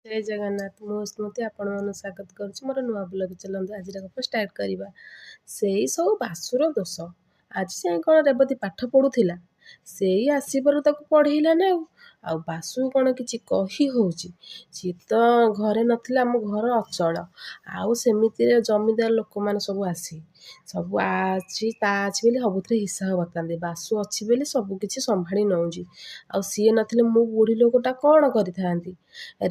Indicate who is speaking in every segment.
Speaker 1: जय जगन्नाथ मु स्मृति आपण मन स्वागत करुच्ची मोर नुआ ब्लॉग चलते आज गप स्टार्ट करवा से सब बासुर दोष आज जाए कौन रेवती पाठ पढ़ुला से आसबार ताक पढ़ेला ना आ बासु कौन कि कही हो सी तो घरे नथिला आम घर अचल आउ सेमिति जमीदार लोक मैंने सब आसी सब आज बोली सबुथ हिसाब बताते बासु अच्छी बोली सबकि संभाड़ी नौची आ सी नथिले मु बुढ़ी लोकटा कौन करी थांती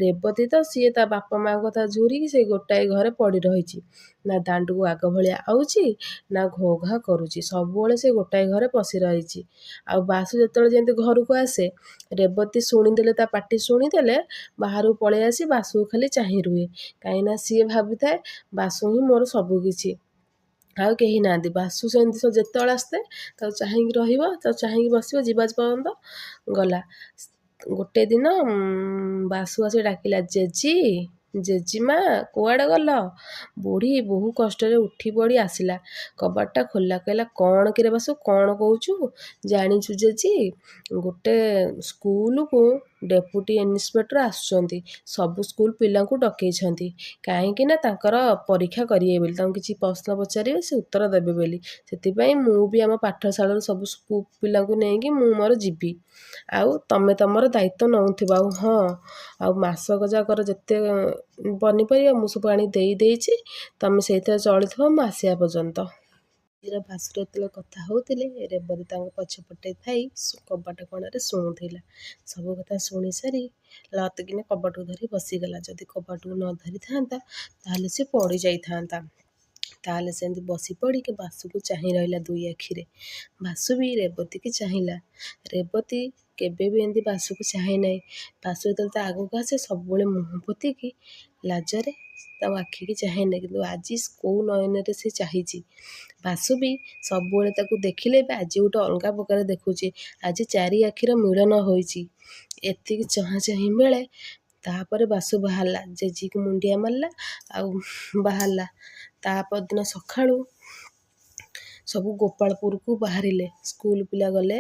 Speaker 1: रेवती तो सी ता बापा माँ कथा झूरी से गोटाए घरे पड़ी रही ना दांड को आग भाया आउची ना घो घा करुच्ची सब से गोटाए घरे पशि रही आ बासु जो जमी घर को आसे रेवती शुणीदे ता पाटी शुणीदे बाहर पलि आसी बासु खाली चाह रुहे कहीं सी भावी थाए बासु ही मोर सबकि आउ कहीं ना बासु सेमती जिते आसते चाहिए बस जीवाज पर्यंत गला गोटे दिन बासु आसी डाकिला जेजी जेजीमा कुआड़े गल बुढ़ी बहु कष्ट उठी पड़ी आसला कबाटा खोला कहला कौन कि बासु कौन कहूँ जाचु जेजी गोटे स्कूल को डेपुटी इन्स्पेक्टर आसुच्चंती सब स्कूल पिला डकई कहीं परीक्षा करेंगे कि प्रश्न पचारे से उत्तर देवे बोली से मुझे आम पाठशाला सब स्कूल पिला नहीं मोर जीवी आउ तमें तुमर दायित्व नौथिबा हाँ आ मासक जाकर जिते पनीपरिया मु सब आनी देची तमें से चलुव मु आसा पर्यंत बासुर जो कथा होते रेवती पछपटे थी कबाट कणारे शुणुला सब कथा शुणी सारी लत किने कबाट को धरी बसीगला जदि कबाट को न धरी था सी पड़ जाता ताले से बसी पड़ी के बासु को चाह रहा दुई आखिरे बासु भी रेवती की चाहिला रेवती केबे भी एमती बासु को चाहे ना बासु जो आग को आसे सब मुह पोती की लाजरे आखि की चाहे ना कि आज कौ नयन से चाहिए बासु भी सब देखिले आज गोटे अलग प्रकार देखुची आज चारि आखिर मिलन होती चाह चाह बेले तापर बासु बाहरला जेजी को मुंडिया मारला बाहरला तापरदिन सका सब गोपालपुर को बाहरिले स्कूल पिला गले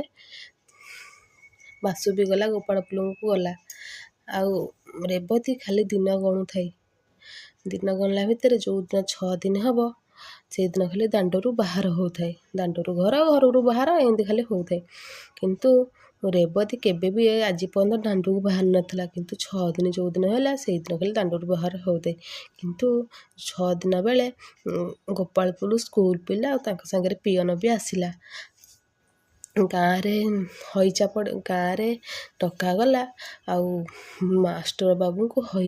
Speaker 1: बासु भी गला गोपालपुर को गला आउ रेवती खाली दिन गणु थाई दिन गणला भितर जो दिन 6 दिन हम से दिन खाली दांडरू बाहर होता दांडरू घर घर बाहर एमती खाली होता है किंतु रेवती केबे भी आज पर्यंत दांडू को बाहर नाला किंतु 6 दिन जो दिन है से दिन खाली दांडरू बाहर होते किंतु 6 दिन बेले गोपालपुर स्कूल पिला सागर पियन भी आसला गाँव में हईचा पड़ गाँव में डका गला आउ मास्टर बाबू को हई